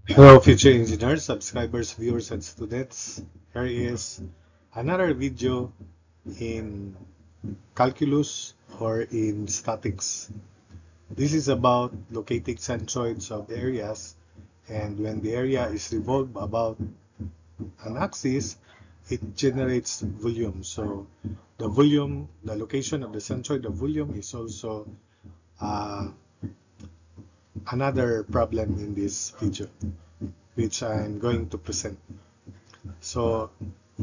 Hello, future engineers, subscribers, viewers, and students. Here is another video in calculus or in statics. This is about locating centroids of areas, and when the area is revolved about an axis, it generates volume. So the volume, the location of the centroid of volume is also uh, another problem in this video, which I'm going to present. So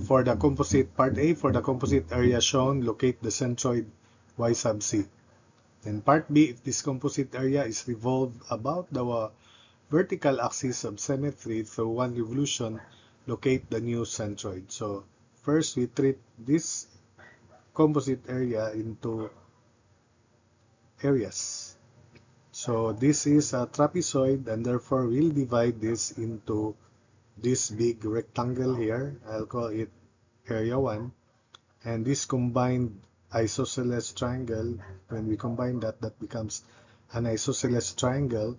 for the composite part A, for the composite area shown, locate the centroid y sub c. Then part B, if this composite area is revolved about the vertical axis of symmetry through one revolution, locate the new centroid. So first we treat this composite area into areas. So this is a trapezoid, and therefore we'll divide this into this big rectangle here. I'll call it area 1. And this combined isosceles triangle, when we combine that, that becomes an isosceles triangle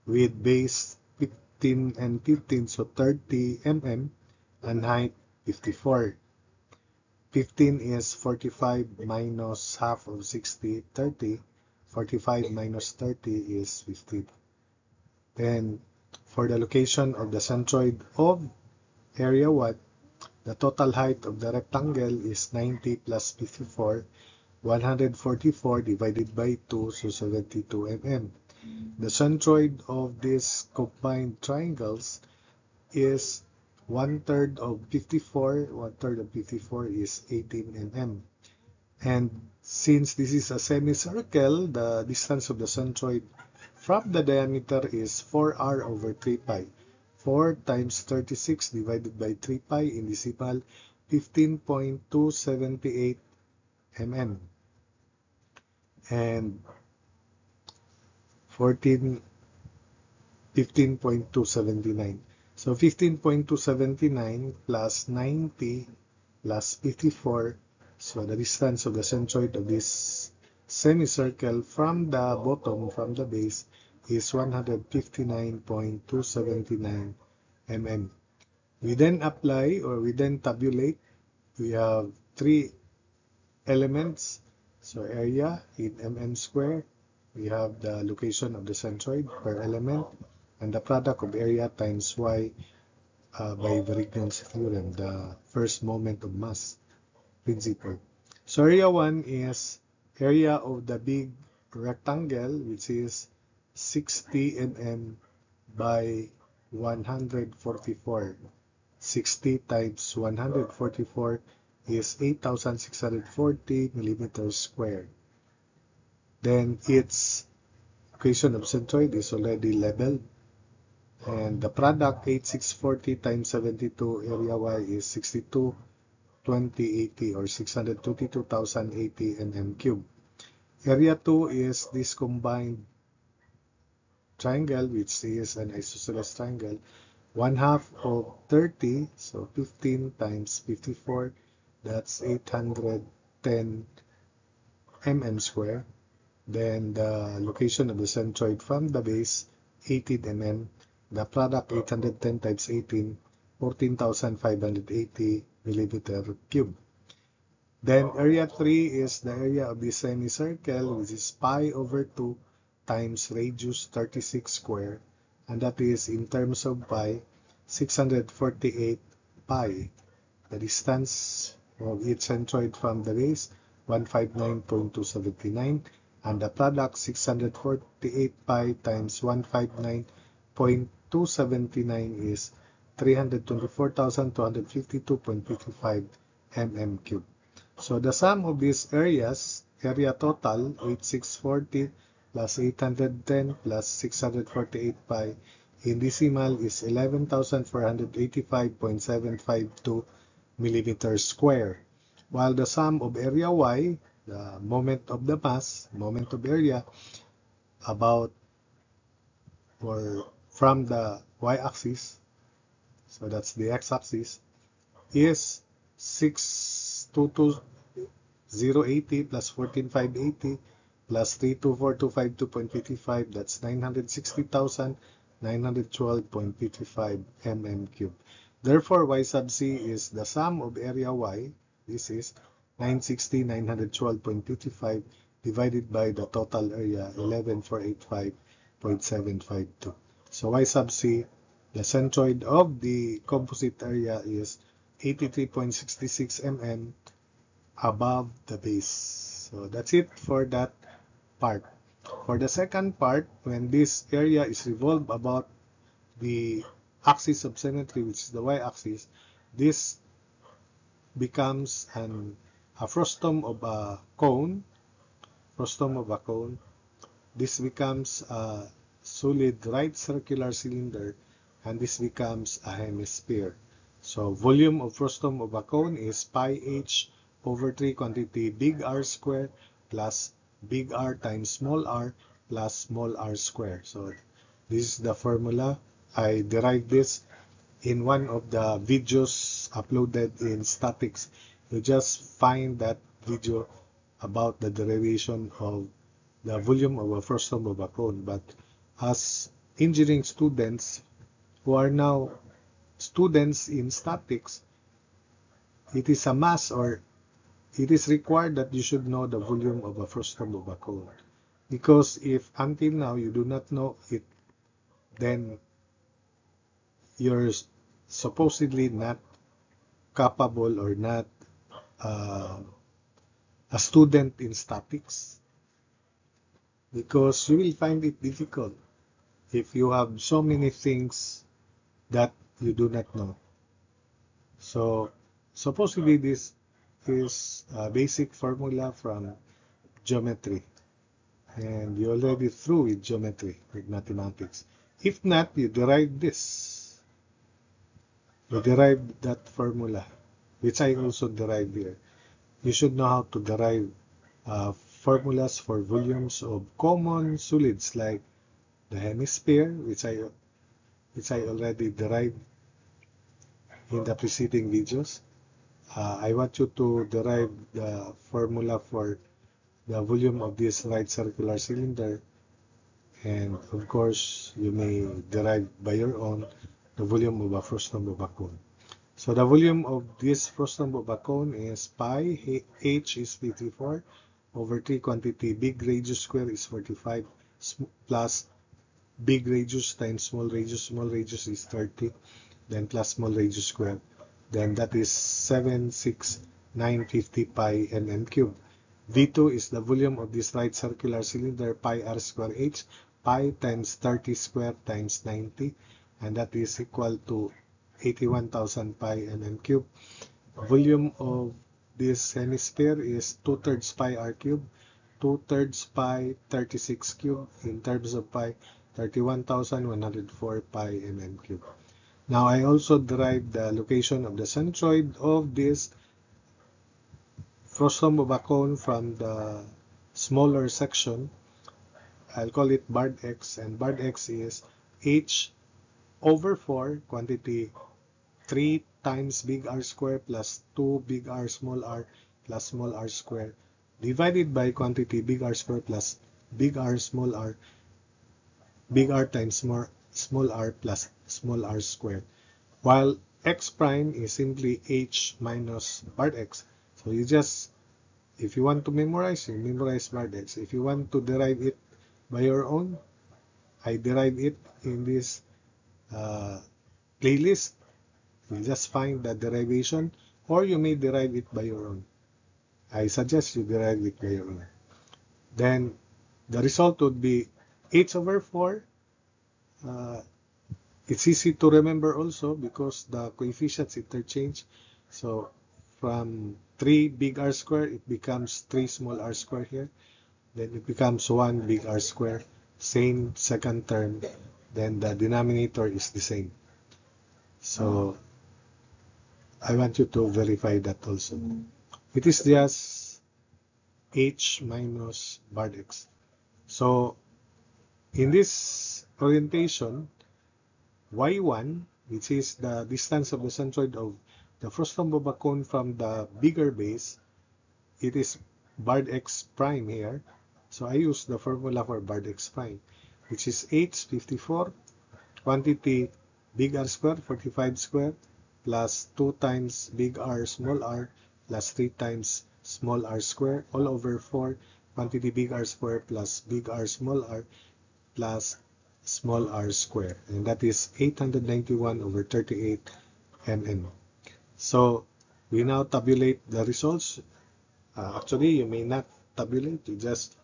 with base 15 and 15, so 30 mm, and height 54. 15 is 45 minus half of 60, 30. 45 minus 30 is 50. Then for the location of the centroid of area 1, the total height of the rectangle is 90 plus 54, 144 divided by 2, so 72 mm. The centroid of these combined triangles is 1/3 of 54. 1/3 of 54 is 18 mm. And since this is a semicircle, the distance of the centroid from the diameter is 4r over 3 pi. 4 times 36 divided by 3 pi in decimal 15.278 mm. And 15.279. So 15.279 plus 90 plus 54. So the distance of the centroid of this semicircle from the bottom, from the base, is 159.279 mm. We then apply, or we then tabulate. We have three elements. So area in mm square. We have the location of the centroid per element, and the product of area times y by Varignon's theorem, the first moment of mass principle. So area 1 is area of the big rectangle, which is 60 mm by 144. 60 times 144 is 8,640 millimeters squared. Then its equation of centroid is already labeled. And the product 8640 times 72 area y is 622080 or 622,080 mm cube. Area 2 is this combined triangle, which is an isosceles triangle. 1/2 of 30, so 15 times 54, that's 810 mm square. Then the location of the centroid from the base, 18 mm. The product, 810 times 18, 14,580 millimeter cube. Then area 3 is the area of the semicircle, which is pi over 2 times radius 36 square. And that is, in terms of pi, 648 pi. The distance of each centroid from the base, 159.279. And the product, 648 pi times 159.279 is 324,252.55 mm cube. So the sum of these areas, area total, 8640 plus 810 plus 648 pi, in decimal is 11,485.752 millimeters square. While the sum of area y, the moment of the mass, moment of area, about or from the y-axis, so that's the x-axis, is 622,080 plus 14,580 plus 324,252.55, that's 960,000 912.55 mm cubed. Therefore, y sub c is the sum of area y, this is 960,912.55 divided by the total area 11,485.752. So y sub c, the centroid of the composite area is 83.66 mm above the base. So that's it for that part. For the second part, when this area is revolved about the axis of symmetry, which is the y-axis, this becomes a frustum of a cone. This becomes a solid right circular cylinder, and this becomes a hemisphere. So volume of frustum of a cone is pi h over 3 quantity big R square plus big R times small r plus small r square. So this is the formula. I derived this in one of the videos uploaded in statics. You just find that video about the derivation of the volume of a frustum of a cone. But as engineering students who are now students in statics, it is a must, or it is required that you should know the volume of a frustum of a cone. Because if until now you do not know it, then you're supposedly not capable or not uh, a student in statics, because you will find it difficult if you have so many things that you do not know. So supposedly this is a basic formula from geometry, and you already through with geometry, with mathematics. If not, you derive this. You derive that formula, which I also derived here. You should know how to derive formulas for volumes of common solids like the hemisphere, which I already derived in the preceding videos. I want you to derive the formula for the volume of this right circular cylinder, and of course you may derive by your own the volume of a frustum of a cone. So the volume of this frustum of a cone is pi, h is 54, over 3 quantity big radius square is 45, plus big radius times small radius is 30, then plus small radius square, then that is 76950 pi mm cube. V2 is the volume of this right circular cylinder, pi r square h, pi times 30 square times 90, and that is equal to 81,000 pi mm cube. Volume of this hemisphere is 2/3 pi r cube, 2/3 pi 36 cube, in terms of pi, 31,104 pi mm cube. Now I also derived the location of the centroid of this frustum of a cone from the smaller section. I'll call it barred x, and barred x is h over 4 quantity 3 times big R square plus 2 big R plus small r square divided by quantity big R square plus big R big R times small r plus small r square, while x prime is simply h minus barred x. So you just, if you want to memorize, you memorize barred x. If you want to derive it by your own, I derive it in this playlist. You just find the derivation, or you may derive it by your own. I suggest you derive it by your own. Then the result would be h over 4. It's easy to remember also because the coefficients interchange. So from 3 big R square, it becomes 3 small r square here. Then it becomes 1 big R square. Same second term. Then the denominator is the same. So I want you to verify that also. It is just h minus barred x. So in this orientation, y1, which is the distance of the centroid of the frustum of a cone from the bigger base, it is barred x prime here. So I use the formula for barred x prime, which is h 54 quantity big R square, 45 square, plus 2 times big R small r, plus 3 times small r square, all over 4, quantity big R square plus big R small r, plus small r square. And that is 891 over 38 mm. So we now tabulate the results. Actually, you may not tabulate. You just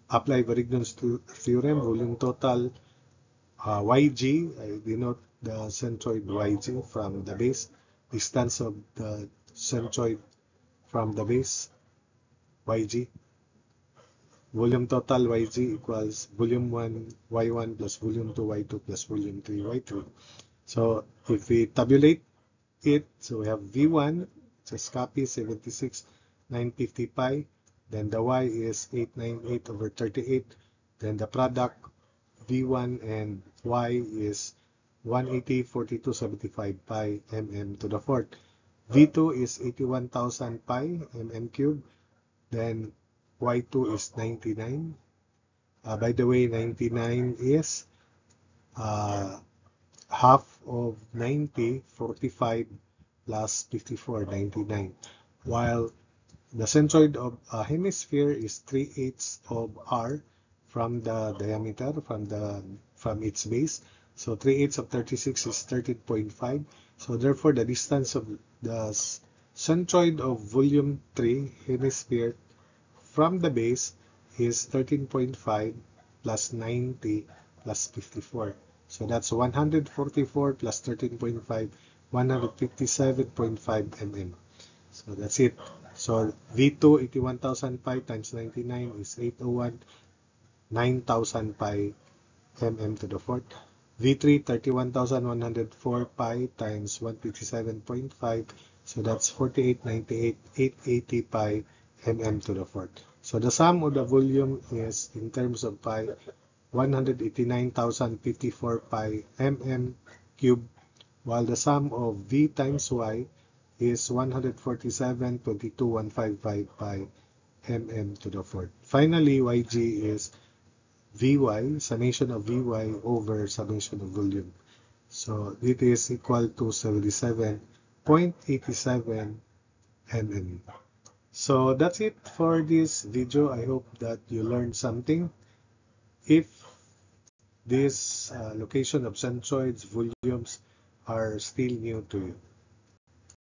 apply Varignon's theorem, volume total YG. I denote the centroid YG from the base, distance of the centroid from the base YG. Volume total YG equals volume 1 Y1 plus volume 2 Y2 plus volume 3 Y3. So if we tabulate it, so we have V1, just copy 76,950 pi, then the Y is 898 over 38, then the product V1 and Y is 180, 4275 pi mm to the fourth. V2 is 81,000 pi mm cube, then Y2 is 99. By the way, 99 is half of 90, 45 plus 54, 99. While the centroid of a hemisphere is 3/8 of r from the diameter, from its base. So 3/8 of 36 is 13.5. So therefore, the distance of the centroid of volume 3 hemisphere from the base is 13.5 plus 90 plus 54. So that's 144 plus 13.5, 157.5 mm. So that's it. So V2, 81,000 pi times 99 is 801, 9,000 pi mm to the fourth. V3, 31,104 pi times 157.5. So that's 4898, 880 pi mm to the fourth. So the sum of the volume is, in terms of pi, 189,054 pi mm cube, while the sum of V times Y is 147,22,155 pi mm to the fourth. Finally, YG is Vy, summation of Vy over summation of volume. So it is equal to 77.87 mm. So that's it for this video. I hope that you learned something. If this location of centroids, volumes are still new to you.